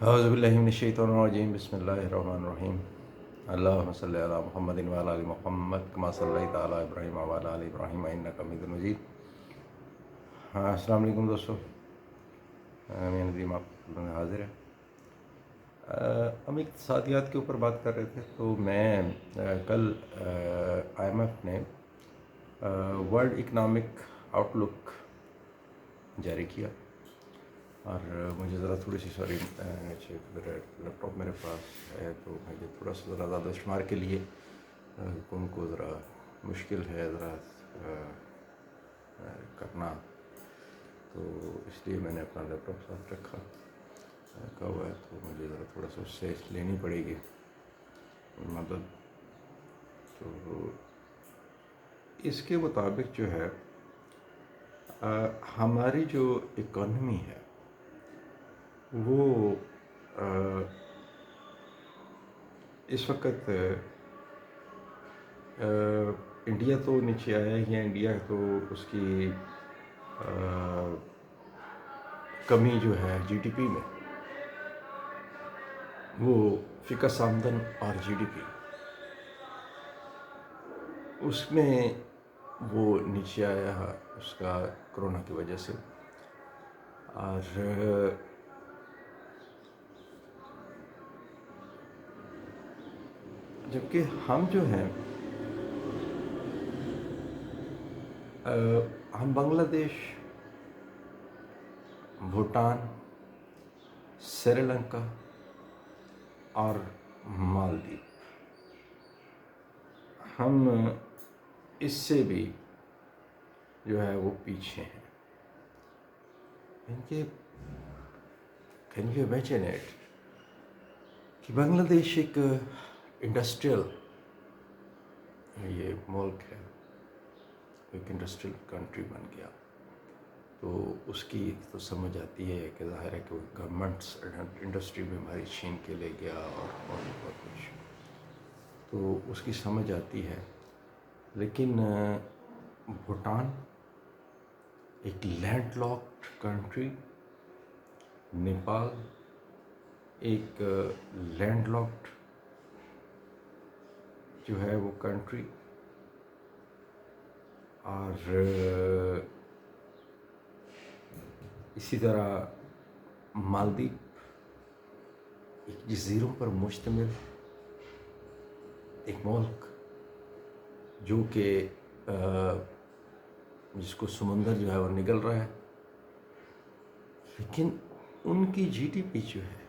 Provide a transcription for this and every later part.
اعوذ باللہ من الشیطان الرجیم بسم اللہ الرحمن الرحیم اللہم صلی علی محمد وعلی آل محمد کما صلیت علی ابراہیم وعلی آل ابراہیم انک حمید مجید۔ السلام علیکم دوستو، میں ندیم آپ کے خدمت میں حاضر ہے۔ ہم اقتصادیات کے اوپر بات کر رہے تھے، تو میں کل آئی ایم ایف نے ورلڈ اکنامک آؤٹ لک جاری کیا، اور مجھے ذرا تھوڑی سی لیپ ٹاپ میرے پاس ہے، تو مجھے تھوڑا سا ذرا زیادہ شمار کے لیے ان کو ذرا مشکل ہے ذرا کرنا، تو اس لیے میں نے اپنا لیپ ٹاپ ساتھ رکھا ہوا ہے، تو مجھے ذرا تھوڑا سا اس سے لینی پڑے گی مدد۔ تو اس کے مطابق جو ہے ہماری جو اکانومی ہے وہ اس وقت انڈیا تو نیچے آیا ہی ہے، انڈیا تو اس کی کمی جو ہے جی ڈی پی میں، وہ فکس آمدن اور جی ڈی پی اس میں وہ نیچے آیا ہے، اس کا کرونا کی وجہ سے۔ اور جبکہ ہم جو ہیں ہم بنگلہ دیش، بھوٹان، سری لنکا اور مالدیپ، ہم اس سے بھی جو ہے وہ پیچھے ہیں۔ کین یو امیجن اٹ کہ بنگلہ دیش ایک انڈسٹریل یہ ملک ہے، ایک انڈسٹریل کنٹری بن گیا، تو اس کی تو سمجھ آتی ہے کہ ظاہر ہے کہ وہ گورنمنٹس انڈسٹری میں ہماری چھین کے لے گیا اور بہت کچھ، تو اس کی سمجھ آتی ہے۔ لیکن بھوٹان ایک لینڈ لاکڈ کنٹری، نیپال ایک لینڈ لاکڈ جو ہے وہ کنٹری، اور اسی طرح مالدیپ ایک جزیروں پر مشتمل ایک ملک، جو کہ جس کو سمندر جو ہے وہ نگل رہا ہے، لیکن ان کی جی ڈی پی جو ہے،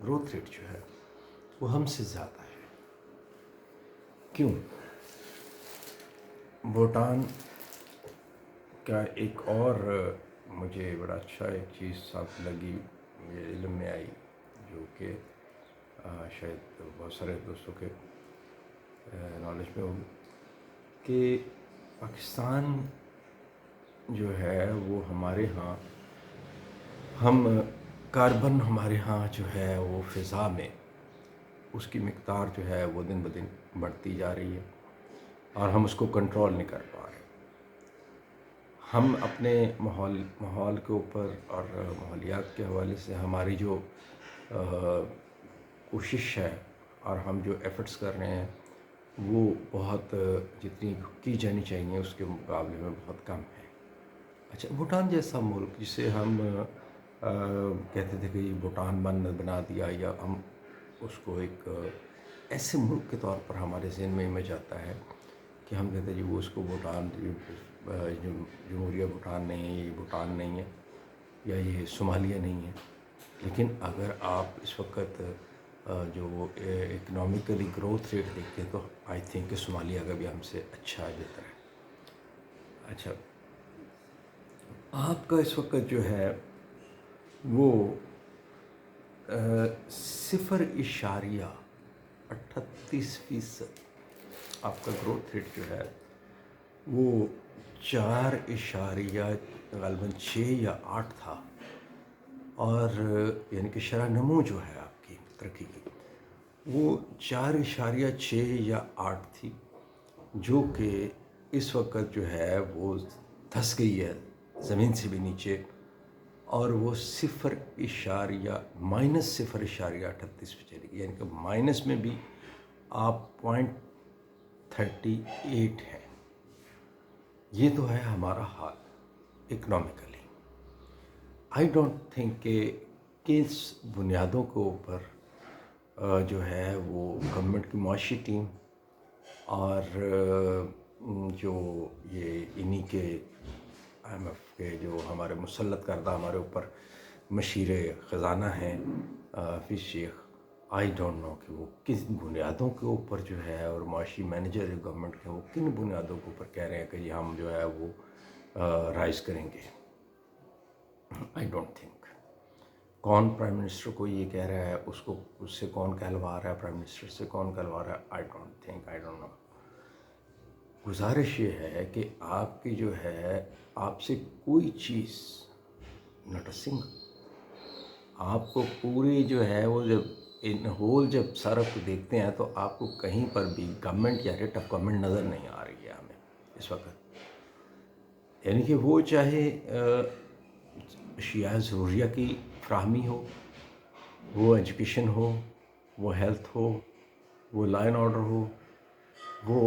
گروتھ ریٹ جو ہے وہ ہم سے زیادہ ہے۔ کیوں؟ بھوٹان کا ایک اور مجھے بڑا اچھا ایک چیز ساتھ لگی، میرے علم میں آئی، جو کہ شاید بہت سارے دوستوں کے نالج میں ہوگی، کہ پاکستان جو ہے وہ ہمارے ہاں کاربن ہمارے ہاں جو ہے وہ فضا میں اس کی مقدار جو ہے وہ دن بدن بڑھتی جا رہی ہے، اور ہم اس کو کنٹرول نہیں کر پا رہے۔ ہم اپنے ماحول کے اوپر اور ماحولیات کے حوالے سے ہماری جو کوشش ہے اور ہم جو ایفرٹس کر رہے ہیں، وہ بہت جتنی کی جانی چاہیے اس کے مقابلے میں بہت کم ہے۔ اچھا، بھوٹان جیسا ملک جسے ہم کہتے تھے کہ یہ بھوٹان بنا دیا، یا ہم اس کو ایک ایسے ملک کے طور پر ہمارے ذہن میں امیج آتا ہے کہ ہم کہتے ہیں جی وہ اس کو بھوٹان، جمہوریہ بھوٹان نہیں ہے، یہ بھوٹان نہیں ہے، یا یہ صومالیہ نہیں ہے۔ لیکن اگر آپ اس وقت جو اکنامیکلی گروتھ ریٹ دیکھتے ہیں، تو آئی تھنک کہ صومالیہ کا بھی ہم سے اچھا بہتر ہے۔ اچھا، آپ کا اس وقت جو ہے وہ 0.38% آپ کا گروتھ ریٹ جو ہے وہ 4.6 یا 8 تھا، اور یعنی کہ شرح نمو جو ہے آپ کی ترقی کی وہ 4.6 یا 8 تھی، جو کہ اس وقت جو ہے وہ دھس گئی ہے زمین سے بھی نیچے، اور وہ 0.38 پہ چلی گئی، یعنی کہ مائنس میں بھی آپ 0.38 ہیں۔ یہ تو ہے ہمارا حال اکنامیکلی۔ آئی ڈونٹ تھنک کہ کس بنیادوں کے اوپر جو ہے وہ گورنمنٹ کی معاشی ٹیم اور جو یہ انہی کے IMF کے جو ہمارے مسلط کردہ ہمارے اوپر مشیر خزانہ ہیں حفیظ شیخ، آئی ڈونٹ نو کہ وہ کس بنیادوں کے اوپر جو ہے، اور معاشی مینیجر گورنمنٹ کے وہ کن بنیادوں کے اوپر کہہ رہے ہیں کہ یہ ہم جو ہے وہ رائز کریں گے۔ آئی ڈونٹ تھنک کون پرائم منسٹر کو یہ کہہ رہا ہے، اس سے کون کہلوا رہا ہے، پرائم منسٹر سے کون کہلوا رہا ہے، آئی ڈونٹ نو۔ گزارش یہ ہے کہ آپ کی جو ہے، آپ سے کوئی چیز ناٹ اے سنگل، آپ کو پوری جو ہے وہ جب ان ہول جب صرف دیکھتے ہیں تو آپ کو کہیں پر بھی گورنمنٹ یا ریٹ آف گورنمنٹ نظر نہیں آ رہی ہے ہمیں اس وقت۔ یعنی کہ وہ چاہے اشیاء ضروریہ کی فراہمی ہو، وہ ایجوکیشن ہو، وہ ہیلتھ ہو، وہ لا اینڈ آرڈر ہو، وہ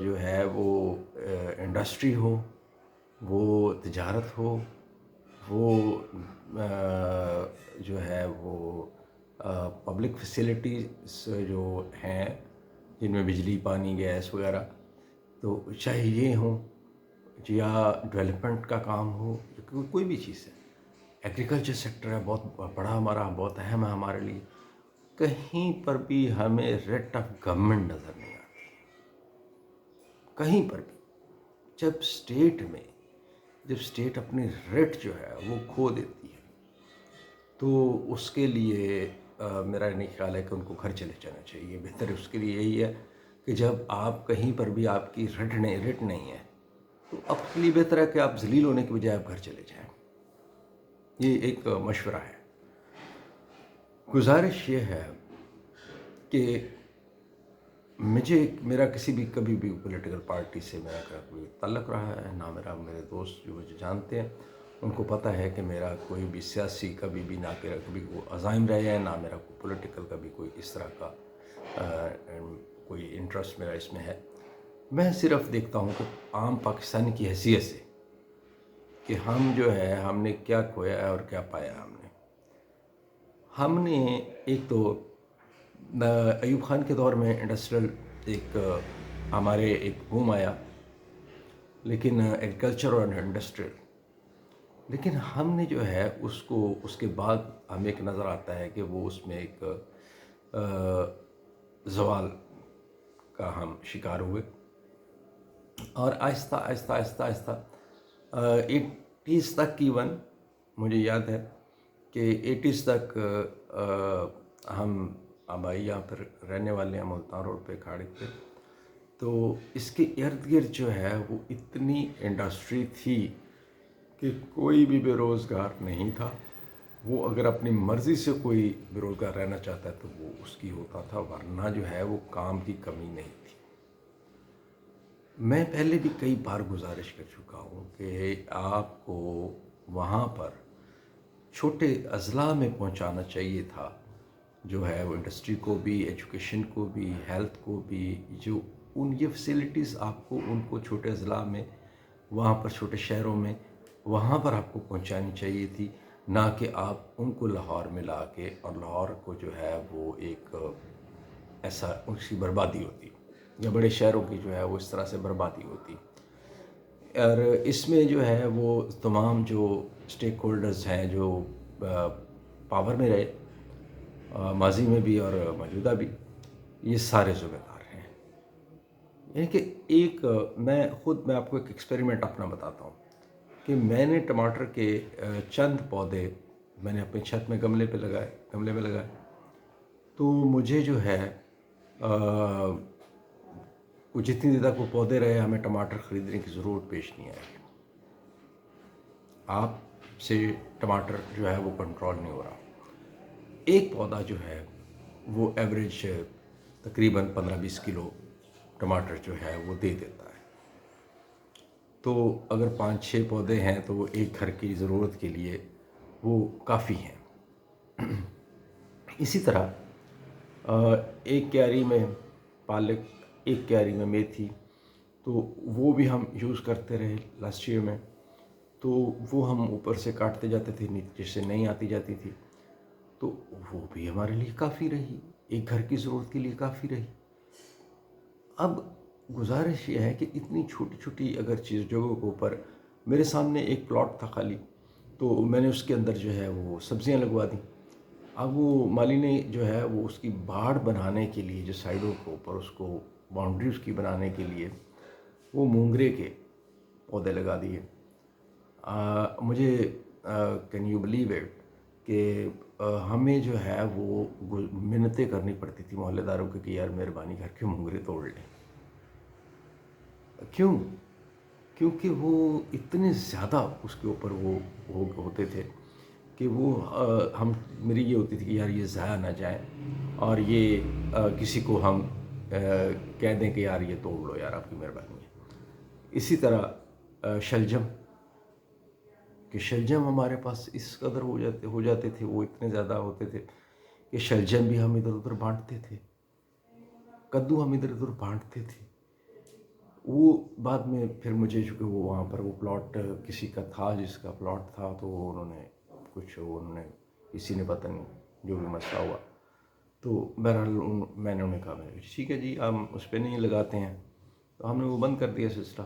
جو ہے وہ انڈسٹری ہو، وہ تجارت ہو، وہ جو ہے وہ پبلک فیسلٹیز جو ہیں جن میں بجلی، پانی، گیس وغیرہ، تو چاہے یہ ہوں یا ڈیولپمنٹ کا کام ہو، کوئی بھی چیز ہے، ایگریکلچر سیکٹر ہے بہت بڑا ہمارا، بہت اہم ہے ہمارے لیے، کہیں پر بھی ہمیں ریٹ آف گورنمنٹ نظر نہیں آتی، کہیں پر بھی۔ جب اسٹیٹ اپنی ریٹ جو ہے وہ کھو دیتی ہے تو اس کے لیے میرا نہیں خیال ہے کہ ان کو گھر چلے جانا چاہیے۔ بہتر اس کے لیے یہی ہے کہ جب آپ کہیں پر بھی آپ کی ریٹ نہیں ہے تو آپ کے لیے بہتر ہے کہ آپ ذلیل ہونے کے بجائے آپ گھر چلے جائیں۔ یہ ایک مشورہ ہے۔ گزارش یہ ہے کہ میرا کسی بھی کبھی بھی پولیٹیکل پارٹی سے میرا کوئی تعلق رہا ہے نہ، میرے دوست جو مجھے جانتے ہیں ان کو پتہ ہے کہ میرا کوئی بھی سیاسی کبھی بھی نہ کبھی کوئی عزائم رہے ہیں، نہ میرا کوئی پولیٹیکل کبھی کوئی اس طرح کا کوئی انٹرسٹ میرا اس میں ہے۔ میں صرف دیکھتا ہوں کہ عام پاکستانی کی حیثیت سے کہ ہم جو ہے ہم نے کیا کھویا ہے اور کیا پایا ہم نے ایک تو ایوب خان کے دور میں انڈسٹریل ایک ہمارے ایک بوم آیا، لیکن ایگریکلچر اور انڈسٹریل، لیکن ہم نے جو ہے اس کے بعد ہمیں ایک نظر آتا ہے کہ وہ اس میں ایک زوال کا ہم شکار ہوئے، اور آہستہ آہستہ آہستہ آہستہ 80s تک ایون مجھے یاد ہے کہ 80s تک ہم آبائی یہاں پر رہنے والے ہیں ملتان روڈ پہ کھاڑی پہ، تو اس کے ارد گرد جو ہے وہ اتنی انڈسٹری تھی کہ کوئی بھی بے روزگار نہیں تھا۔ وہ اگر اپنی مرضی سے کوئی بے روزگار رہنا چاہتا ہے تو وہ اس کی ہوتا تھا، ورنہ جو ہے وہ کام کی کمی نہیں تھی۔ میں پہلے بھی کئی بار گزارش کر چکا ہوں کہ آپ کو وہاں پر چھوٹے اضلاع میں پہنچانا چاہیے تھا، جو ہے وہ انڈسٹری کو بھی، ایجوکیشن کو بھی، ہیلتھ کو بھی، جو یہ فیسلٹیز آپ کو ان کو چھوٹے اضلاع میں، وہاں پر چھوٹے شہروں میں وہاں پر آپ کو پہنچانی چاہیے تھی، نہ کہ آپ ان کو لاہور میں لا کے، اور لاہور کو جو ہے وہ ایک ایسا اس کی بربادی ہوتی، یا بڑے شہروں کی جو ہے وہ اس طرح سے بربادی ہوتی۔ اور اس میں جو ہے وہ تمام جو اسٹیک ہولڈرز ہیں جو پاور میں رہے ماضی میں بھی اور موجودہ بھی، یہ سارے ذمہ دار ہیں۔ یعنی کہ میں آپ کو ایک ایکسپیریمنٹ اپنا بتاتا ہوں کہ میں نے ٹماٹر کے چند پودے میں نے اپنی چھت میں گملے میں لگائے، تو مجھے جو ہے وہ جتنی دیر تک وہ پودے رہے ہمیں ٹماٹر خریدنے کی ضرورت پیش نہیں آئی۔ آپ سے ٹماٹر جو ہے وہ کنٹرول نہیں ہو رہا۔ ایک پودا جو ہے وہ ایوریج تقریباً 15-20 کلو ٹماٹر جو ہے وہ دے دیتا ہے۔ تو اگر 5-6 پودے ہیں تو وہ ایک گھر کی ضرورت کے لیے وہ کافی ہیں۔ اسی طرح ایک کیاری میں پالک، ایک کیاری میں میتھی، تو وہ بھی ہم یوز کرتے رہے لاسٹ ایئر میں، تو وہ ہم اوپر سے کاٹتے جاتے تھے، نیچے سے نہیں آتی جاتی تھی، تو وہ بھی ہمارے لیے کافی رہی، ایک گھر کی ضرورت کے لیے کافی رہی۔ اب گزارش یہ ہے کہ اتنی چھوٹی چھوٹی اگر جگہوں کے اوپر، میرے سامنے ایک پلاٹ تھا خالی، تو میں نے اس کے اندر جو ہے وہ سبزیاں لگوا دیں۔ اب وہ مالی نے جو ہے وہ اس کی باڑ بنانے کے لیے، جو سائڈوں کے اوپر اس کو باؤنڈری اس کی بنانے کے لیے، وہ مونگرے کے پودے لگا دیے۔ مجھے کین یو بلیو اٹ کہ ہمیں جو ہے وہ منتیں کرنی پڑتی تھی محلے داروں کے کہ یار مہربانی کر کے مونگرے توڑ لیں۔ کیوں؟ کیونکہ وہ اتنے زیادہ اس کے اوپر وہ ہوتے تھے کہ وہ میری یہ ہوتی تھی کہ یار یہ ضائع نہ جائیں، اور یہ کسی کو ہم کہہ دیں کہ یار یہ توڑ لو یار، آپ کی مہربانی ہے۔ اسی طرح شلجم، کہ شلجم ہمارے پاس اس قدر ہو جاتے تھے، وہ اتنے زیادہ ہوتے تھے کہ شلجم بھی ہم ادھر ادھر بانٹتے تھے، کدو ہم ادھر ادھر بانٹتے تھے۔ وہ بعد میں پھر مجھے، چونکہ وہ وہاں پر وہ پلاٹ کسی کا تھا، جس کا پلاٹ تھا، تو انہوں نے کسی نے پتہ نہیں جو بھی مسئلہ ہوا، تو بہرحال میں نے انہیں کہا ٹھیک ہے جی ہم اس پہ نہیں لگاتے ہیں، تو ہم نے وہ بند کر دیا سلسلہ۔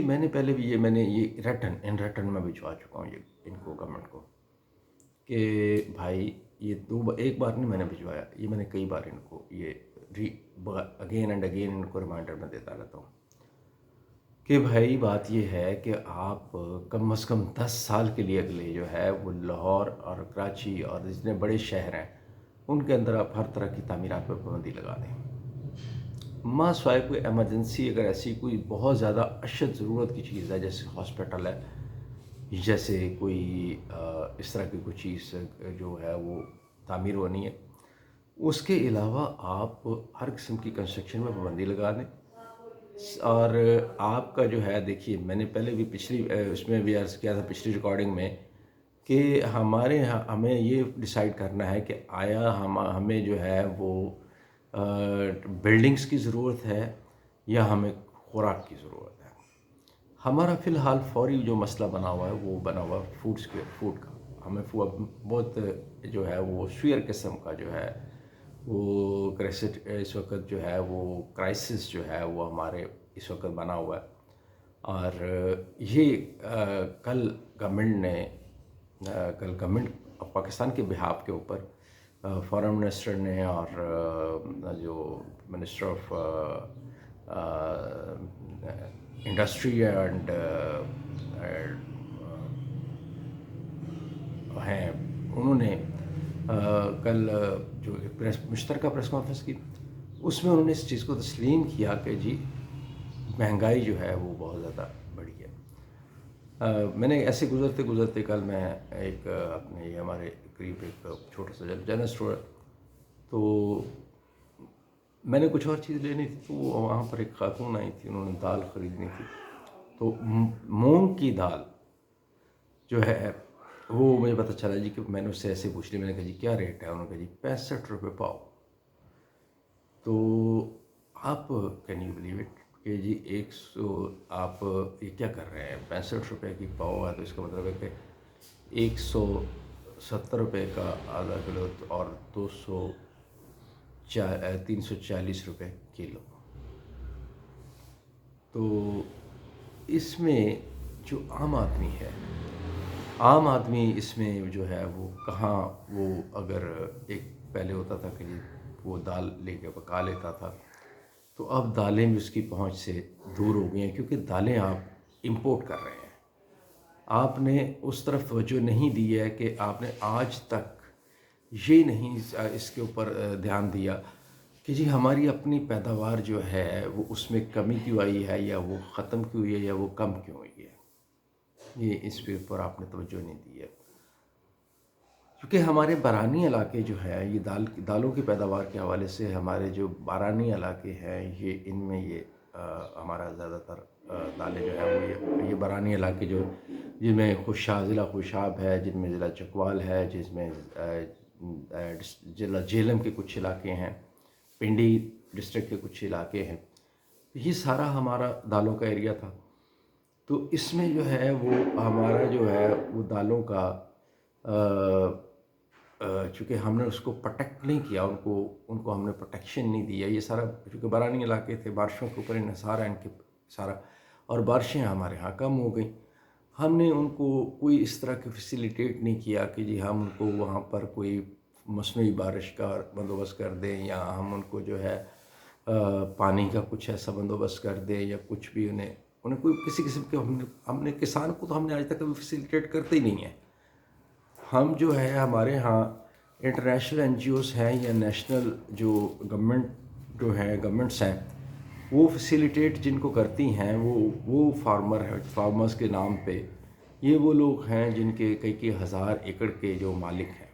میں نے پہلے بھی میں نے یہ ریٹن میں بھجوا چکا ہوں یہ ان کو، گورنمنٹ کو، کہ بھائی یہ ایک بار نہیں میں نے بھجوایا، یہ میں نے کئی بار ان کو یہ اگین اینڈ اگین ان کو ریمائنڈر میں دیتا رہتا ہوں کہ بھائی بات یہ ہے کہ آپ کم از کم 10 سال کے لیے اگلے جو ہے وہ لاہور اور کراچی اور جتنے بڑے شہر ہیں ان کے اندر آپ ہر طرح کی تعمیرات پر پابندی لگا دیں، ماں سوائے کوئی ایمرجنسی، اگر ایسی کوئی بہت زیادہ اشد ضرورت کی چیز ہے، جیسے ہاسپٹل ہے، جیسے کوئی اس طرح کی کوئی چیز جو ہے وہ تعمیر ہونی ہے، اس کے علاوہ آپ ہر قسم کی کنسٹرکشن میں پابندی لگا دیں۔ اور آپ کا جو ہے، دیکھیے میں نے پہلے بھی پچھلی اس میں بھی عرض کیا تھا، پچھلی ریکارڈنگ میں، کہ ہمیں یہ ڈیسائیڈ کرنا ہے کہ آیا ہمیں جو ہے وہ بلڈنگز کی ضرورت ہے یا ہمیں خوراک کی ضرورت ہے۔ ہمارا فی الحال فوری جو مسئلہ بنا ہوا ہے وہ بنا ہوا ہے فوڈ کا۔ ہمیں بہت جو ہے وہ سوئر قسم کا جو ہے وہ اس وقت جو ہے وہ کرائسس جو ہے وہ ہمارے اس وقت بنا ہوا ہے، اور یہ کل گورنمنٹ آف پاکستان کے بہاف کے اوپر فارن منسٹر نے اور جو منسٹر آف انڈسٹری اینڈ ہیں، انہوں نے کل جو مشترکہ پریس کانفرنس کی، اس میں انہوں نے اس چیز کو تسلیم کیا کہ جی مہنگائی جو ہے وہ بہت زیادہ بڑھی ہے۔ میں نے ایسے گزرتے کل میں ایک اپنے یہ ہمارے قریب ایک چھوٹا سا جنرل اسٹور، تو میں نے کچھ اور چیز لینی تھی، تو وہاں پر ایک خاتون آئی تھی، انہوں نے دال خریدنی تھی، تو مونگ کی دال جو ہے وہ مجھے پتہ چلا جی، کہ میں نے اس سے ایسے پوچھ لی، میں نے کہا جی کیا ریٹ ہے؟ انہوں نے کہا جی 65 روپے پاؤ۔ تو آپ کین یو بلیو اٹ کہ جی 100 آپ یہ کیا کر رہے ہیں، 65 روپے کی پاؤ ہے، تو اس کا مطلب ہے کہ 170 روپے کا آدھا کلو اور 340 روپے کلو۔ تو اس میں جو عام آدمی ہے، عام آدمی اس میں جو ہے وہ کہاں، وہ اگر ایک پہلے ہوتا تھا کہ وہ دال لے کے پکا لیتا تھا، تو اب دالیں بھی اس کی پہنچ سے دور ہو گئی ہیں، کیونکہ دالیں آپ امپورٹ کر رہے ہیں۔ آپ نے اس طرف توجہ نہیں دی ہے کہ آپ نے آج تک یہ نہیں اس کے اوپر دھیان دیا کہ جی ہماری اپنی پیداوار جو ہے وہ اس میں کمی کیوں آئی ہے، یا وہ ختم کیوں ہوئی ہے، یا وہ کم کیوں ہوئی ہے۔ یہ اس پہ اوپر آپ نے توجہ نہیں دی ہے، کیونکہ ہمارے بارانی علاقے جو ہے، یہ دالوں کی پیداوار کے حوالے سے ہمارے جو بارانی علاقے ہیں، یہ ان میں یہ ہمارا زیادہ تر دالیں جو ہے وہ یہ برانی علاقے جو جن میں ضلع خوشاب ہے، جن میں ضلع چکوال ہے، جس میں ضلع جہلم کے کچھ علاقے ہیں، پنڈی ڈسٹرکٹ کے کچھ علاقے ہیں، یہ سارا ہمارا دالوں کا ایریا تھا۔ تو اس میں جو ہے وہ ہمارا جو ہے وہ دالوں کا چونکہ ہم نے اس کو پروٹیکٹ نہیں کیا، ان کو ہم نے پروٹیکشن نہیں دیا، یہ سارا چونکہ بارانی علاقے تھے، بارشوں کے اوپر انحصار ہے ان کے سارا، اور بارشیں ہمارے ہاں کم ہو گئیں، ہم نے ان کو کوئی اس طرح کے فیسیلیٹیٹ نہیں کیا کہ جی ہم ان کو وہاں پر کوئی مصنوعی بارش کا بندوبست کر دیں، یا ہم ان کو جو ہے پانی کا کچھ ایسا بندوبست کر دیں، یا کچھ بھی انہیں کوئی کسی قسم کے ہم نے کسان کو تو ہم نے آج تک کبھی فیسیلیٹیٹ کرتے ہی نہیں ہیں۔ ہم جو ہے ہمارے ہاں انٹرنیشنل این جی اوز ہیں یا نیشنل جو گورنمنٹس ہیں، وہ فیسیلیٹیٹ جن کو کرتی ہیں وہ فارمرز کے نام پہ، یہ وہ لوگ ہیں جن کے کئی ہزار ایکڑ کے جو مالک ہیں،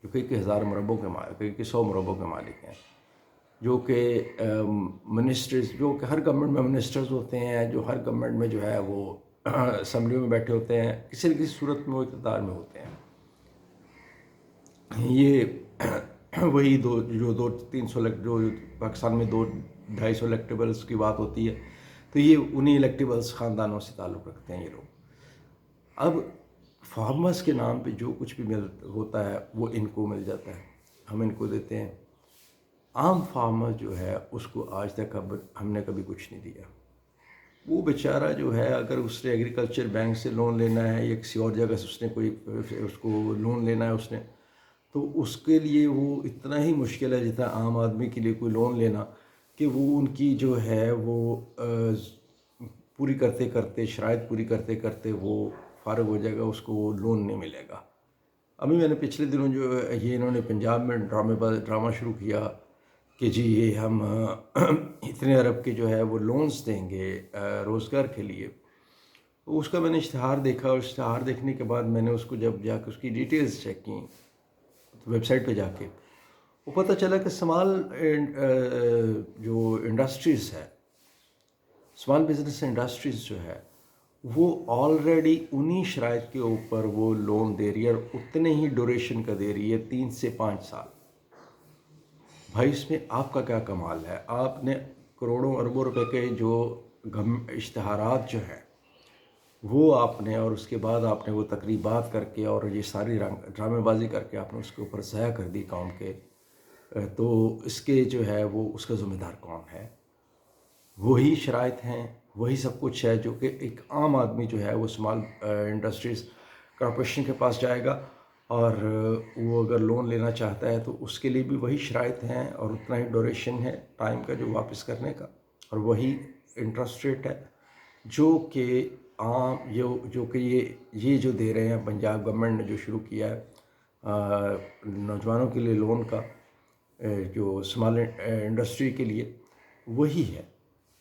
جو کئی ہزار مربوں کے مالک، کئی 100 مربوں کے مالک ہیں، جو کہ منسٹرز، جو کہ ہر گورنمنٹ میں منسٹرز ہوتے ہیں، جو ہر گورنمنٹ میں جو ہے وہ اسمبلیوں میں بیٹھے ہوتے ہیں، کسی نہ کسی صورت میں وہ اقتدار میں ہوتے ہیں۔ یہ وہی دو تین سو جو پاکستان میں 200-250 الیکٹیبلس کی بات ہوتی ہے، تو یہ انہی الیکٹیبلس خاندانوں سے تعلق رکھتے ہیں یہ لوگ۔ اب فارمرز کے نام پہ جو کچھ بھی ہوتا ہے وہ ان کو مل جاتا ہے، ہم ان کو دیتے ہیں۔ عام فارمر جو ہے اس کو آج تک ہم نے کبھی کچھ نہیں دیا۔ وہ بیچارہ جو ہے اگر اس نے ایگریکلچر بینک سے لون لینا ہے، یا کسی اور جگہ سے اس نے کوئی اس کو لون لینا ہے تو اس کے لیے وہ اتنا ہی مشکل ہے جتنا عام آدمی کے لیے کوئی لون لینا، کہ وہ ان کی جو ہے وہ پوری کرتے کرتے، شرائط پوری کرتے کرتے وہ فارغ ہو جائے گا، اس کو وہ لون نہیں ملے گا۔ ابھی میں نے پچھلے دنوں جو یہ انہوں نے پنجاب میں ڈرامہ شروع کیا کہ جی یہ ہم اتنے ارب کے جو ہے وہ لونز دیں گے روزگار کے لیے۔ اس کا میں نے اشتہار دیکھا، اور اشتہار دیکھنے کے بعد میں نے اس کو جب جا کے اس کی ڈیٹیلز چیک کی ویب سائٹ پہ جا کے، وہ پتہ چلا کہ جو انڈسٹریز ہے، اسمال بزنس انڈسٹریز جو ہے، وہ آلریڈی انہی شرائط کے اوپر وہ لون دے رہی ہے، اور اتنے ہی ڈوریشن کا دے رہی ہے، 3 سے 5 سال۔ بھائی اس میں آپ کا کیا کمال ہے؟ آپ نے کروڑوں اربوں روپے کے جو اشتہارات جو ہیں وہ آپ نے، اور اس کے بعد آپ نے وہ تقریبات کر کے اور یہ ساری ڈرامے بازی کر کے آپ نے اس کے اوپر ضائع کر دی قوم کے، تو اس کے جو ہے وہ اس کا ذمہ دار کون ہے؟ وہی شرائط ہیں، وہی سب کچھ ہے جو کہ ایک عام آدمی جو ہے وہ اسمال انڈسٹریز کارپوریشن کے پاس جائے گا، اور وہ اگر لون لینا چاہتا ہے تو اس کے لیے بھی وہی شرائط ہیں، اور اتنا ہی ڈوریشن ہے ٹائم کا جو واپس کرنے کا، اور وہی انٹرسٹ ریٹ ہے جو کہ عام جو کہ یہ جو دے رہے ہیں پنجاب گورنمنٹ نے جو شروع کیا ہے نوجوانوں کے لیے لون کا، جو اسمال انڈسٹری کے لیے، وہی ہے۔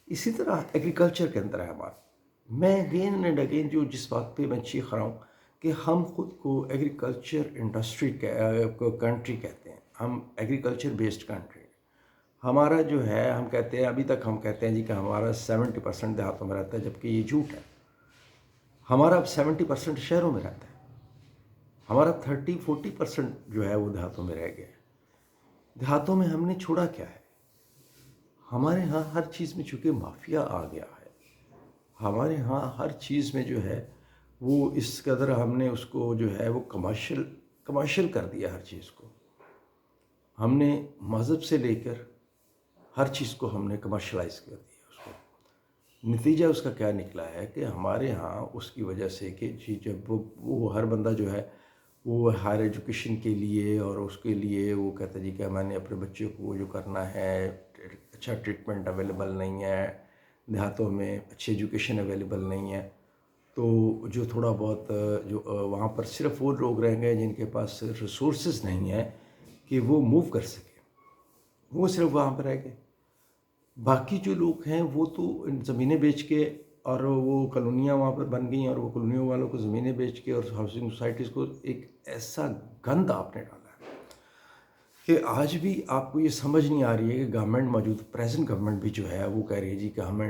اسی طرح ایگریکلچر کے اندر ہے ہمارا۔ میں اگین اینڈ اگین جس بات پہ میں چیخ رہا ہوں کہ ہم خود کو ایگریکلچر انڈسٹری کنٹری کہتے ہیں، ہم ایگریکلچر بیسڈ کنٹری۔ ہمارا جو ہے ہم کہتے ہیں، ابھی تک ہم کہتے ہیں جی کہ ہمارا 70% دیہاتوں میں رہتا ہے، جبکہ یہ جھوٹ ہے۔ ہمارا اب 70% شہروں میں رہتا ہے، ہمارا 30-40% جو ہے وہ دیہاتوں میں رہ گیا ہے۔ دیہاتوں میں ہم نے چھوڑا کیا ہے؟ ہمارے ہاں ہر چیز میں چونکہ مافیا آ گیا ہے، ہمارے ہاں ہر چیز میں جو ہے وہ اس قدر ہم نے اس کو جو ہے وہ کمرشل کر دیا ہر چیز کو۔ ہم نے مذہب سے لے کر ہر چیز کو ہم نے کمرشلائز کر دیا اس کو۔ نتیجہ اس کا کیا نکلا ہے کہ ہمارے ہاں اس کی وجہ سے کہ جی جب وہ ہر بندہ جو ہے وہ ہائر ایجوکیشن کے لیے اور اس کے لیے وہ کہتا ہے جی کہ میں نے اپنے بچے کو جو کرنا ہے، اچھا ٹریٹمنٹ اویلیبل نہیں ہے دیہاتوں میں، اچھی ایجوکیشن اویلیبل نہیں ہے، تو جو تھوڑا بہت جو وہاں پر صرف وہ لوگ رہیں گے جن کے پاس ریسورسز نہیں ہیں کہ وہ موو کر سکیں، وہ صرف وہاں پر رہ گئے۔ باقی جو لوگ ہیں وہ تو زمینیں بیچ کے، اور وہ کالونیاں وہاں پر بن گئیں، اور وہ کالونیوں والوں کو زمینیں بیچ کے اور ہاؤسنگ سوسائٹیز کو ایک ایسا گند آپ نے ڈالا ہے کہ آج بھی آپ کو یہ سمجھ نہیں آ رہی ہے کہ گورنمنٹ موجود پریزنٹ گورنمنٹ بھی جو ہے وہ کہہ رہی ہے جی کہ ہمیں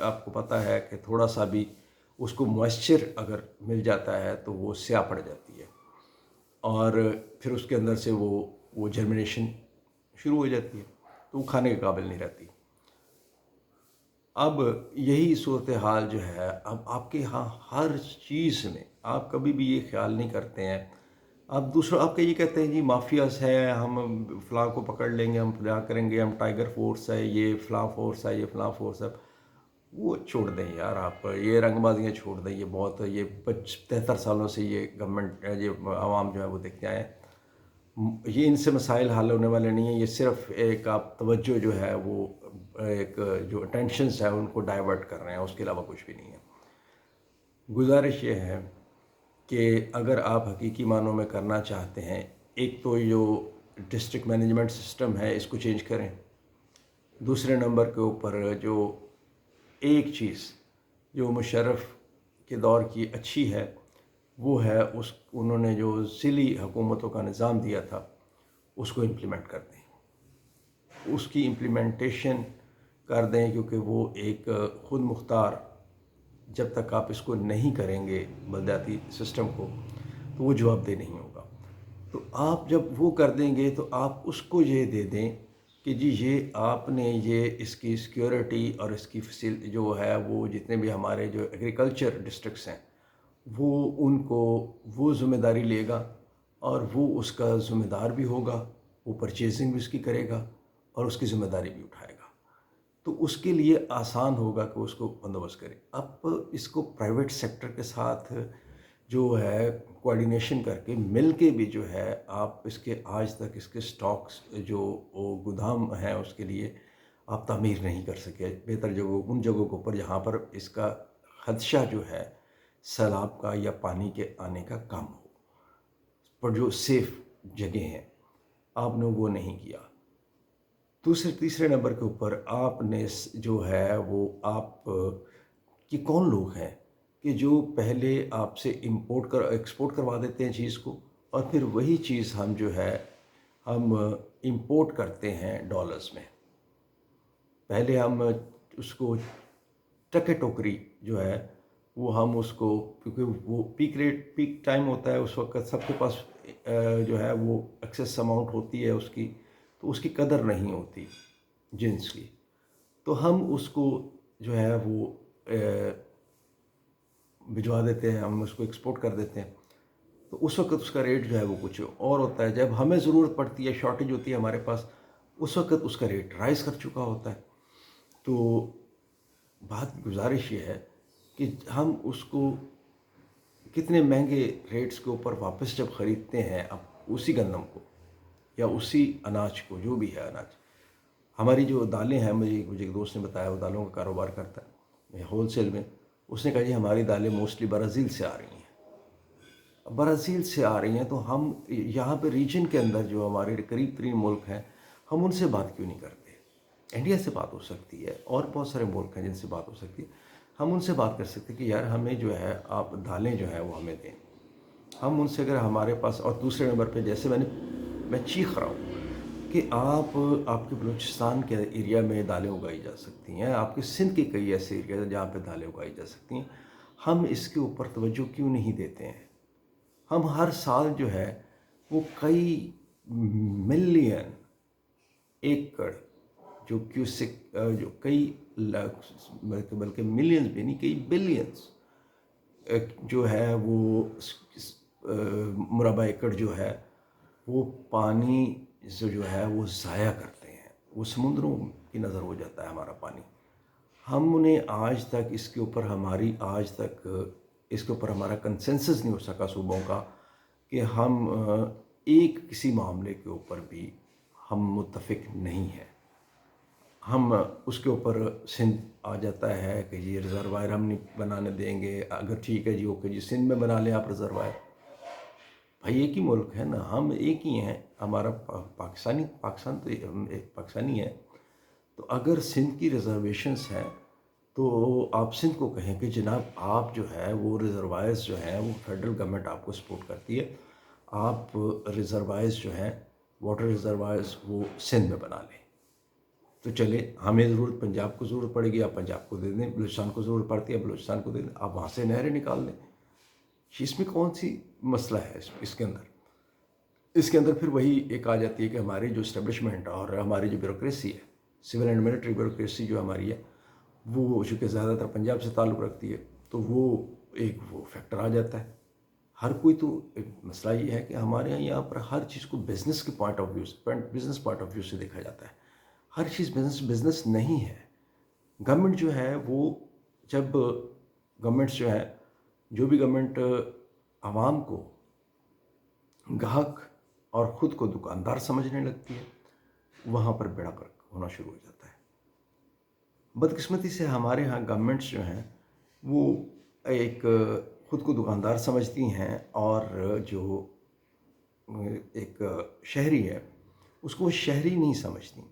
آپ کو پتہ ہے کہ تھوڑا سا بھی اس کو موئسچر اگر مل جاتا ہے تو وہ سیاہ پڑ جاتی ہے، اور پھر اس کے اندر سے وہ جرمنیشن شروع ہو جاتی ہے، تو وہ کھانے کے قابل نہیں رہتی۔ اب یہی صورتحال جو ہے، اب آپ کے ہاں ہر چیز میں آپ کبھی بھی یہ خیال نہیں کرتے ہیں، آپ دوسرا آپ کا یہ کہتے ہیں جی مافیاز ہے، ہم فلاں کو پکڑ لیں گے، ہم فلاں کریں گے، ہم ٹائیگر فورس ہے، یہ فلاں فورس ہے، یہ فلاں فورس ہے۔ وہ چھوڑ دیں یار، آپ یہ رنگ بازیاں چھوڑ دیں، یہ بہت یہ 73 سالوں سے یہ گورنمنٹ یہ عوام جو ہے وہ دیکھتے آئے ہیں، یہ ان سے مسائل حل ہونے والے نہیں ہیں، یہ صرف ایک آپ توجہ جو ہے وہ ایک جو اٹینشنز ہے ان کو ڈائیورٹ کر رہے ہیں، اس کے علاوہ کچھ بھی نہیں ہے۔ گزارش یہ ہے کہ اگر آپ حقیقی معنوں میں کرنا چاہتے ہیں، ایک تو جو ڈسٹرکٹ مینجمنٹ سسٹم ہے اس کو چینج کریں، دوسرے نمبر کے اوپر جو ایک چیز جو مشرف کے دور کی اچھی ہے وہ ہے انہوں نے جو ضلعی حکومتوں کا نظام دیا تھا اس کو امپلیمنٹ کر دیں، اس کی امپلیمنٹیشن کر دیں، کیونکہ وہ ایک خود مختار، جب تک آپ اس کو نہیں کریں گے بلدیاتی سسٹم کو تو وہ جواب دہ نہیں ہوگا۔ تو آپ جب وہ کر دیں گے تو آپ اس کو یہ دے دیں کہ جی یہ آپ نے یہ اس کی سیکیورٹی اور اس کی جو ہے وہ جتنے بھی ہمارے جو ایگریکلچر ڈسٹرکٹس ہیں وہ ان کو وہ ذمہ داری لے گا، اور وہ اس کا ذمہ دار بھی ہوگا، وہ پرچیزنگ بھی اس کی کرے گا اور اس کی ذمہ داری بھی اٹھائے گا، تو اس کے لیے آسان ہوگا کہ اس کو بندوبست کرے۔ اب اس کو پرائیویٹ سیکٹر کے ساتھ جو ہے کوآرڈینیشن کر کے مل کے بھی جو ہے آپ اس کے آج تک اس کے سٹاکس جو گودام ہیں اس کے لیے آپ تعمیر نہیں کر سکے، بہتر جگہوں ان جگہوں کے اوپر جہاں پر اس کا خدشہ جو ہے سیلاب کا یا پانی کے آنے کا کم ہو، پر جو سیف جگہیں ہیں آپ نے وہ نہیں کیا۔ تیسرے نمبر کے اوپر آپ نے جو ہے وہ آپ کہ کون لوگ ہیں کہ جو پہلے آپ سے ایکسپورٹ کروا دیتے ہیں چیز کو، اور پھر وہی چیز ہم جو ہے ہم امپورٹ کرتے ہیں ڈالرز میں۔ پہلے ہم اس کو ٹکے ٹوکری جو ہے وہ ہم اس کو، کیونکہ وہ پیک ٹائم ہوتا ہے اس وقت سب کے پاس جو ہے وہ ایکسیس اماؤنٹ ہوتی ہے اس کی، تو اس کی قدر نہیں ہوتی جنس کی، تو ہم اس کو جو ہے وہ بھجوا دیتے ہیں، ہم اس کو ایکسپورٹ کر دیتے ہیں، تو اس وقت اس کا ریٹ جو ہے وہ کچھ اور ہوتا ہے۔ جب ہمیں ضرورت پڑتی ہے، شارٹیج ہوتی ہے ہمارے پاس، اس وقت اس کا ریٹ رائز کر چکا ہوتا ہے۔ تو بات گزارش یہ ہے کہ ہم اس کو کتنے مہنگے ریٹس کے اوپر واپس جب خریدتے ہیں اب اسی گندم کو یا اسی اناج کو، جو بھی ہے اناج، ہماری جو دالیں ہیں، مجھے ایک دوست نے بتایا وہ دالوں کا کاروبار کرتا ہے ہول سیل میں، اس نے کہا جی ہماری دالیں موسٹلی برازیل سے آ رہی ہیں، برازیل سے آ رہی ہیں، تو ہم یہاں پہ ریجن کے اندر جو ہمارے قریب ترین ملک ہیں ہم ان سے بات کیوں نہیں کرتے؟ انڈیا سے بات ہو سکتی ہے اور بہت سارے ملک ہیں جن سے بات ہو سکتی ہے، ہم ان سے بات کر سکتے ہیں کہ یار ہمیں جو ہے آپ دالیں جو ہیں وہ ہمیں دیں، ہم ان سے اگر ہمارے پاس۔ اور دوسرے نمبر پہ جیسے میں چیخ رہا ہوں کہ آپ کے بلوچستان کے ایریا میں دالیں اگائی جا سکتی ہیں، آپ کے سندھ کے کئی ایسے ایریا ہیں جہاں پہ دالیں اگائی جا سکتی ہیں، ہم اس کے اوپر توجہ کیوں نہیں دیتے ہیں؟ ہم ہر سال جو ہے وہ کئی ملین ایکڑ جو کیوسک جو کئی بلکہ ملینز بھی نہیں، کئی بلینز جو ہے وہ مربع ایکڑ جو ہے وہ پانی سے جو ہے وہ ضائع کرتے ہیں، وہ سمندروں کی نظر ہو جاتا ہے ہمارا پانی۔ ہم نے آج تک اس کے اوپر ہمارا کنسنسس نہیں ہو سکا صوبوں کا کہ ہم ایک کسی معاملے کے اوپر بھی ہم متفق نہیں ہیں۔ ہم اس کے اوپر سندھ آ جاتا ہے کہ جی ریزروائر ہم نہیں بنانے دیں گے، اگر ٹھیک ہے جی اوکے جی سندھ میں بنا لیں آپ ریزروائر، بھائی ایک ہی ملک ہے نا، ہم ایک ہی ہیں، ہمارا پاکستان تو ایک پاکستانی ہے، تو اگر سندھ کی ریزرویشنز ہیں تو آپ سندھ کو کہیں کہ جناب آپ جو ہے وہ ریزروائرز جو ہیں وہ فیڈرل گورنمنٹ آپ کو سپورٹ کرتی ہے، آپ ریزروائرز جو ہیں واٹر ریزروائرز وہ سندھ میں بنا لیں۔ تو چلے ہمیں ضرورت پنجاب کو ضرورت پڑے گی، آپ پنجاب کو دے دیں، بلوچستان کو ضرورت پڑتی ہے بلوچستان کو دے دیں، آپ وہاں سے نہریں نکال دیں. اس میں کون سی مسئلہ ہے اس کے اندر؟ اس کے اندر پھر وہی ایک آ جاتی ہے کہ ہماری جو اسٹیبلشمنٹ اور ہماری جو بیوروکریسی ہے، سول اینڈ ملٹری بیوروکریسی جو ہماری ہے، وہ چونکہ زیادہ تر پنجاب سے تعلق رکھتی ہے، تو وہ ایک وہ فیکٹر آ جاتا ہے. ہر کوئی تو ایک مسئلہ یہ ہے کہ ہمارے یہاں پر ہر چیز کو بزنس کے پوائنٹ آف ویو سے، بزنس پوائنٹ آف ویو سے دیکھا جاتا ہے. ہر چیز بزنس نہیں ہے. گورنمنٹ جو ہے وہ جب گورنمنٹس جو ہے، جو بھی گورنمنٹ عوام کو گاہک اور خود کو دکاندار سمجھنے لگتی ہے، وہاں پر بیڑا غرق ہونا شروع ہو جاتا ہے. بدقسمتی سے ہمارے ہاں گورنمنٹس جو ہیں وہ ایک خود کو دکاندار سمجھتی ہیں، اور جو ایک شہری ہے اس کو وہ شہری نہیں سمجھتی،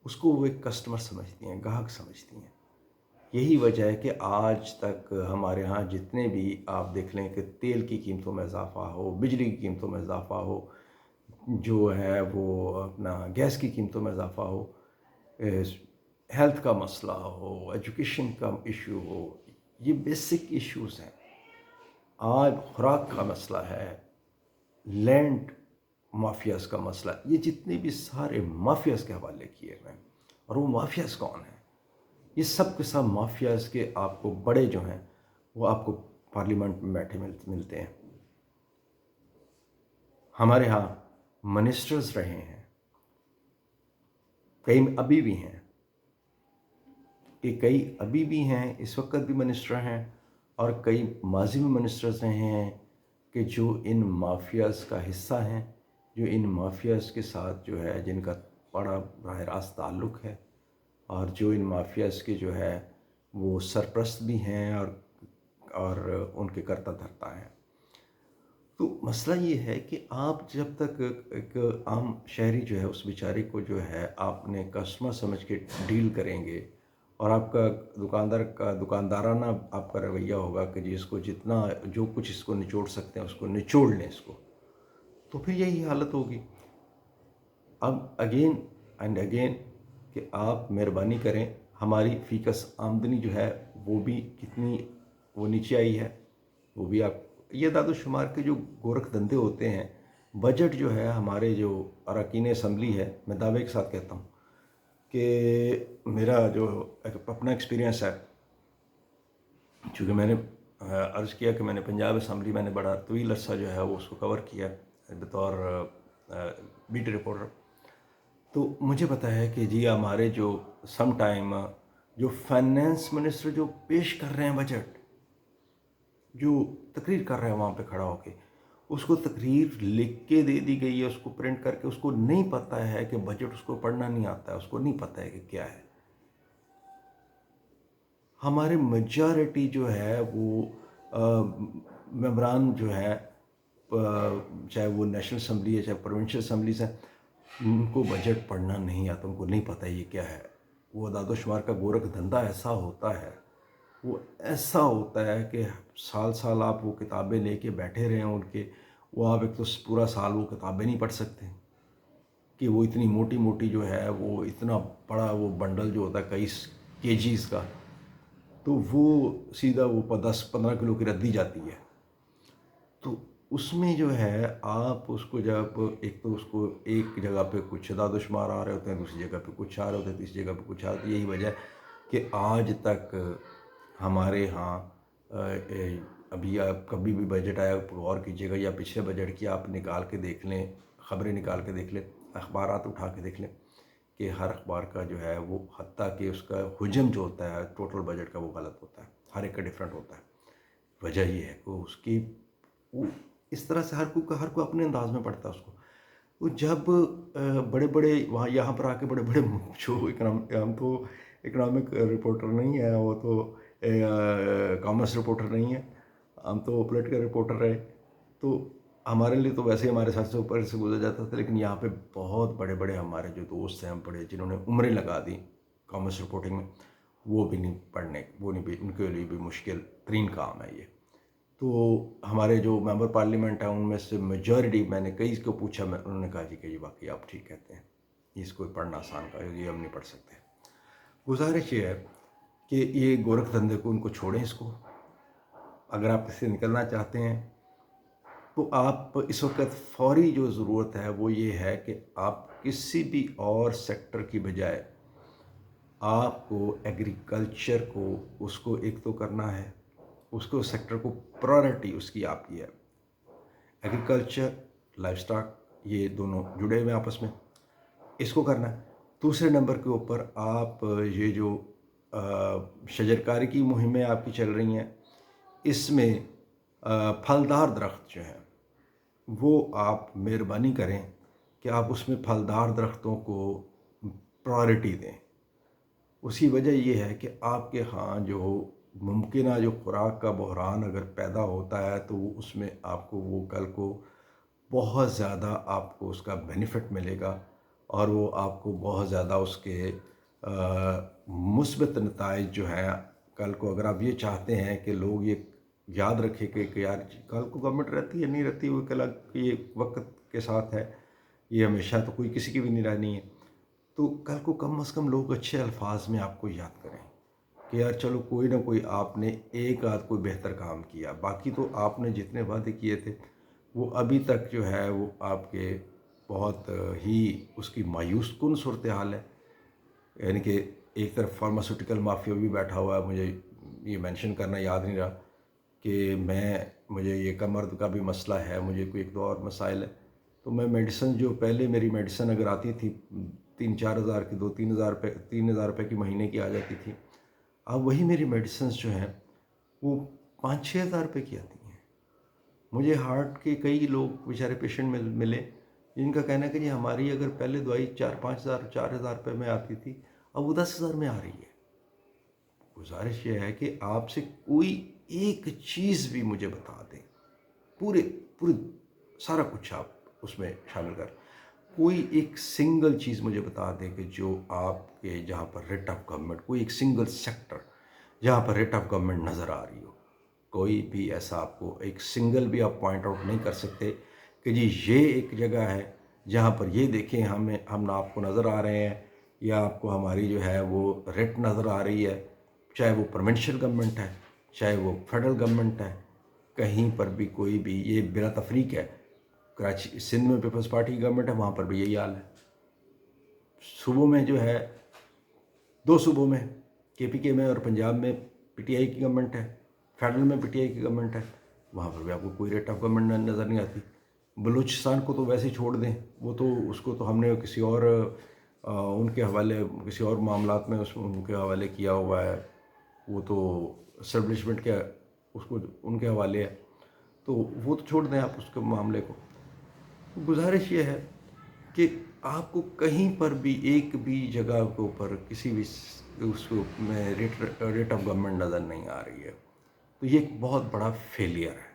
اس کو وہ ایک کسٹمر سمجھتی ہیں، گاہک سمجھتی ہیں. یہی وجہ ہے کہ آج تک ہمارے ہاں جتنے بھی آپ دیکھ لیں کہ تیل کی قیمتوں میں اضافہ ہو، بجلی کی قیمتوں میں اضافہ ہو، جو ہے وہ اپنا گیس کی قیمتوں میں اضافہ ہو، ہیلتھ کا مسئلہ ہو، ایجوکیشن کا ایشو ہو، یہ بیسک ایشوز ہیں. آج خوراک کا مسئلہ ہے، لینڈ مافیاز کا مسئلہ، یہ جتنے بھی سارے مافیاز کے حوالے کیے ہیں. اور وہ مافیاز کون ہیں؟ یہ سب کے سب مافیاز کے آپ کو بڑے جو ہیں وہ آپ کو پارلیمنٹ میں بیٹھے ملتے ہیں. ہمارے ہاں منسٹرز رہے ہیں، کئی ابھی بھی ہیں، کہ کئی ابھی بھی ہیں، اس وقت بھی منسٹر ہیں، اور کئی ماضی میں منسٹرز رہے ہیں کہ جو ان مافیاز کا حصہ ہیں، جو ان مافیاز کے ساتھ جو ہے جن کا بڑا براہ راست تعلق ہے، اور جو ان مافیاز کے جو ہے وہ سرپرست بھی ہیں اور ان کے کرتا دھرتا ہیں. تو مسئلہ یہ ہے کہ آپ جب تک ایک عام شہری جو ہے اس بیچارے کو جو ہے آپ نے کسٹمر سمجھ کے ڈیل کریں گے، اور آپ کا دکاندارانہ آپ کا رویہ ہوگا کہ جی اس کو جتنا جو کچھ اس کو نچوڑ سکتے ہیں اس کو نچوڑ لیں اس کو، تو پھر یہی حالت ہوگی. اب اگین اینڈ اگین کہ آپ مہربانی کریں، ہماری فیکس آمدنی جو ہے وہ بھی کتنی وہ نیچے آئی ہے، وہ بھی آپ یہ داد و شمار کے جو گورکھ دھندے ہوتے ہیں. بجٹ جو ہے ہمارے جو اراکین اسمبلی ہے، میں دعوے کے ساتھ کہتا ہوں کہ میرا جو اپنا ایکسپیرینس ہے، چونکہ میں نے عرض کیا کہ میں نے پنجاب اسمبلی میں نے بڑا طویل عرصہ جو ہے وہ اس کو کور کیا بطور بیٹ رپورٹر، تو مجھے پتا ہے کہ جی ہمارے جو سم ٹائم جو فائنینس منسٹر جو پیش کر رہے ہیں بجٹ، جو تقریر کر رہے ہیں وہاں پہ کھڑا ہو کے، اس کو تقریر لکھ کے دے دی گئی ہے، اس کو پرنٹ کر کے، اس کو نہیں پتہ ہے کہ بجٹ اس کو پڑھنا نہیں آتا ہے، اس کو نہیں پتہ ہے کہ کیا ہے. ہمارے میجارٹی جو ہے وہ ممبران جو ہے، چاہے وہ نیشنل اسمبلی ہے چاہے پروونشل اسمبلیز ہیں، ان کو بجٹ پڑھنا نہیں آتا، ان کو نہیں پتہ یہ کیا ہے. وہ اعداد و شمار کا گورکھ دھندا ایسا ہوتا ہے، وہ ایسا ہوتا ہے کہ سال سال آپ وہ کتابیں لے کے بیٹھے رہے ہیں ان کے، وہ آپ ایک تو پورا سال وہ کتابیں نہیں پڑھ سکتے، کہ وہ اتنی موٹی موٹی جو ہے وہ اتنا بڑا وہ بنڈل جو ہوتا ہے کئی کیجیز کا، تو وہ سیدھا وہ 10-15 کلو کی ردی جاتی ہے. تو اس میں جو ہے آپ اس کو جب ایک تو اس کو ایک جگہ پہ کچھ اعداد و شمار آ رہے ہوتے ہیں، دوسری جگہ پہ کچھ آ رہے ہوتے ہیں، تیسری جگہ پہ کچھ آ رہے ہوتے ہیں. یہی وجہ ہے کہ آج تک ہمارے ہاں ابھی آپ کبھی بھی بجٹ آیا غور کیجیے گا، یا پچھلے بجٹ کی آپ نکال کے دیکھ لیں، خبریں نکال کے دیکھ لیں، اخبارات اٹھا کے دیکھ لیں، کہ ہر اخبار کا جو ہے وہ حتیٰ کہ اس کا حجم جو ہوتا ہے ٹوٹل بجٹ کا وہ غلط ہوتا ہے، ہر ایک کا ڈفرینٹ ہوتا ہے. وجہ یہ ہے کہ اس کی وہ اس طرح سے ہر کو اپنے انداز میں پڑھتا ہے اس کو. وہ جب بڑے بڑے وہاں یہاں پر آ کے بڑے بڑے جو ہم تو اکنامک رپورٹر نہیں ہیں، وہ تو کامرس رپورٹر نہیں ہیں، ہم تو پولیٹیکل رپورٹر رہے، تو ہمارے لیے تو ویسے ہی ہمارے ساتھ سے اوپر سے گزر جاتا تھا. لیکن یہاں پہ بہت بڑے بڑے ہمارے جو دوست ہیں بڑے، جنہوں نے عمریں لگا دی کامرس رپورٹنگ میں، وہ بھی نہیں پڑھنے، وہ نہیں بھی، ان کے لیے بھی مشکل ترین کام ہے یہ. تو ہمارے جو ممبر پارلیمنٹ ہیں ان میں سے میجورٹی، میں نے کئی کو پوچھا، انہوں نے کہا جی کہ یہ واقعی آپ ٹھیک کہتے ہیں. اس کو پڑھنا آسان کا یہ ہم نہیں پڑھ سکتے. گزارش یہ ہے کہ یہ گورکھ دھندے کو ان کو چھوڑیں. اس کو اگر آپ اس سے نکلنا چاہتے ہیں تو آپ اس وقت فوری جو ضرورت ہے وہ یہ ہے کہ آپ کسی بھی اور سیکٹر کی بجائے آپ کو ایگریکلچر کو اس کو ایک تو کرنا ہے, اس کو سیکٹر کو پرائرٹی اس کی آپ کی ہے. ایگریکلچر, لائف سٹاک, یہ دونوں جڑے ہوئے آپس میں, اس کو کرنا ہے. دوسرے نمبر کے اوپر آپ یہ جو شجرکاری کی مہمیں آپ کی چل رہی ہیں, اس میں پھلدار درخت جو ہیں وہ آپ مہربانی کریں کہ آپ اس میں پھلدار درختوں کو پرائرٹی دیں. اس کی وجہ یہ ہے کہ آپ کے ہاں جو ممکنہ جو خوراک کا بحران اگر پیدا ہوتا ہے تو وہ اس میں آپ کو وہ کل کو بہت زیادہ آپ کو اس کا بینیفٹ ملے گا, اور وہ آپ کو بہت زیادہ اس کے مثبت نتائج جو ہیں کل کو. اگر آپ یہ چاہتے ہیں کہ لوگ یہ یاد رکھے کہ یار کل کو گورنمنٹ رہتی ہے نہیں رہتی, وہ کل یہ وقت کے ساتھ ہے, یہ ہمیشہ تو کوئی کسی کی بھی نہیں رہنی ہے, تو کل کو کم از کم لوگ اچھے الفاظ میں آپ کو یاد کریں کہ یار چلو کوئی نہ کوئی آپ نے ایک آدھ کوئی بہتر کام کیا. باقی تو آپ نے جتنے وعدے کیے تھے وہ ابھی تک جو ہے وہ آپ کے بہت ہی اس کی مایوس کن صورتحال ہے. یعنی کہ ایک طرف فارماسیوٹیکل مافیا بھی بیٹھا ہوا ہے, مجھے یہ مینشن کرنا یاد نہیں رہا کہ مجھے یہ کمر کا بھی مسئلہ ہے, مجھے کوئی ایک دو اور مسائل ہے, تو میں میڈیسن جو پہلے میری میڈیسن اگر آتی تھی 3-4 ہزار کی, 3 ہزار روپے کی مہینے کی آ جاتی تھی, اب وہی میری میڈیسنز جو ہیں وہ 5-6 ہزار روپے کی آتی ہیں. مجھے ہارٹ کے کئی لوگ بیچارے پیشنٹ ملے جن کا کہنا ہے کہ جی ہماری اگر پہلے دوائی 4 ہزار روپے میں آتی تھی, اب وہ 10 ہزار میں آ رہی ہے. گزارش یہ ہے کہ آپ سے کوئی ایک چیز بھی مجھے بتا دیں, پورے سارا کچھ آپ اس میں شامل کر, کوئی ایک سنگل چیز مجھے بتا دیں کہ جو آپ کے جہاں پر ریٹ آف گورنمنٹ, کوئی ایک سنگل سیکٹر جہاں پر ریٹ آف گورنمنٹ نظر آ رہی ہو. کوئی بھی ایسا آپ کو ایک سنگل بھی آپ پوائنٹ آؤٹ نہیں کر سکتے کہ جی یہ ایک جگہ ہے جہاں پر یہ دیکھیں ہم آپ کو نظر آ رہے ہیں, یا آپ کو ہماری جو ہے وہ ریٹ نظر آ رہی ہے, چاہے وہ پروونشل گورنمنٹ ہے چاہے وہ فیڈرل گورنمنٹ ہے, کہیں پر بھی کوئی بھی یہ بلا تفریق ہے. کراچی سندھ میں پیپلز پارٹی کی گورنمنٹ ہے, وہاں پر بھی یہی حال ہے. صوبوں میں جو ہے 2 صوبوں میں KPK میں اور پنجاب میں PTI کی گورنمنٹ ہے, فیڈرل میں PTI کی گورنمنٹ ہے, وہاں پر بھی آپ کو کوئی ریٹ آف گورنمنٹ نظر نہیں آتی. بلوچستان کو تو ویسے ہی چھوڑ دیں, وہ تو اس کو تو ہم نے کسی اور ان کے حوالے کسی اور معاملات میں ان کے حوالے کیا ہوا ہے, وہ تو اسٹیبلشمنٹ کے اس کو ان کے حوالے ہے, تو وہ تو چھوڑ دیں آپ اس کے معاملے کو. گزارش یہ ہے کہ آپ کو کہیں پر بھی ایک بھی جگہ کے اوپر کسی بھی اس کو میں ریٹ آف گورنمنٹ نظر نہیں آ رہی ہے, تو یہ ایک بہت بڑا فیلئر ہے.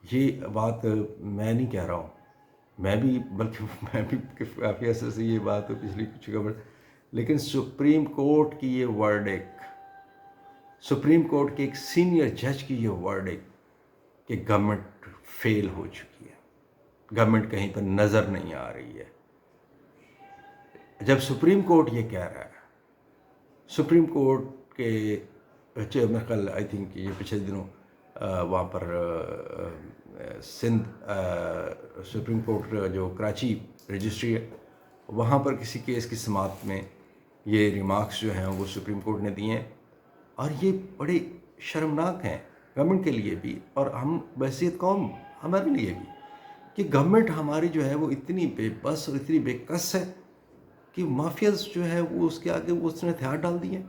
یہ بات میں نہیں کہہ رہا ہوں, میں بھی کافی عرصے سے یہ بات پچھلی کچھ خبر, لیکن سپریم کورٹ کی یہ ورڈکٹ, سپریم کورٹ کے ایک سینئر جج کی یہ ورڈکٹ کہ گورنمنٹ فیل ہو چکی ہے, گورنمنٹ کہیں پر نظر نہیں آ رہی ہے. جب سپریم کورٹ یہ کہہ رہا ہے, سپریم کورٹ کے میرے خیال آئی تھنک یہ پچھلے دنوں وہاں پر سندھ سپریم کورٹ جو کراچی رجسٹری ہے, وہاں پر کسی کیس کی سماعت میں یہ ریمارکس جو ہیں وہ سپریم کورٹ نے دیے ہیں, اور یہ بڑے شرمناک ہیں گورنمنٹ کے لیے بھی اور ہم بحیثیت قوم ہمارے لیے بھی, کہ گورنمنٹ ہماری جو ہے وہ اتنی بے بس اور اتنی بے کس ہے کہ مافیاز جو ہے وہ اس کے آگے وہ اس نے ہتھیار ڈال دیے.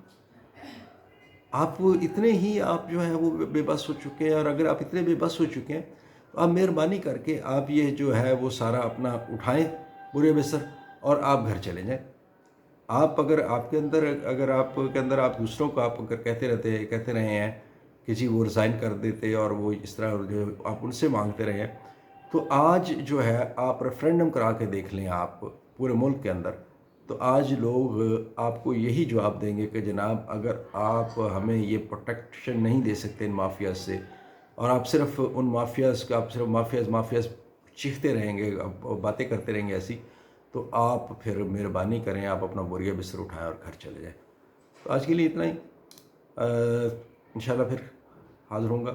آپ اتنے ہی آپ جو ہیں وہ بے بس ہو چکے ہیں, اور اگر آپ اتنے بے بس ہو چکے ہیں تو آپ مہربانی کر کے آپ یہ جو ہے وہ سارا اپنا اٹھائیں برے بسر اور آپ گھر چلے جائیں. آپ اگر آپ کے اندر آپ دوسروں کو آپ اگر کہتے رہے ہیں کہ جی وہ ریزائن کر دیتے اور وہ اس طرح جو آپ ان سے مانگتے رہے ہیں, تو آج جو ہے آپ ریفرینڈم کرا کے دیکھ لیں آپ پورے ملک کے اندر, تو آج لوگ آپ کو یہی جواب دیں گے کہ جناب اگر آپ ہمیں یہ پروٹیکشن نہیں دے سکتے ان مافیاز سے, اور آپ صرف ان مافیاز کا آپ صرف مافیاز چیختے رہیں گے, باتیں کرتے رہیں گے ایسی, تو آپ پھر مہربانی کریں، آپ اپنا بوریا بستر اٹھائیں اور گھر چلے جائیں۔ تو آج کے لیے اتنا ہی، انشاءاللہ پھر حاضر ہوں گا۔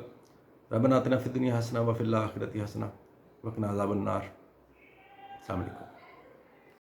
ربنا آتنا فی الدنیا حسنہ وفی الآخرۃ حسنہ وقنا عذاب النار۔ السلام علیکم۔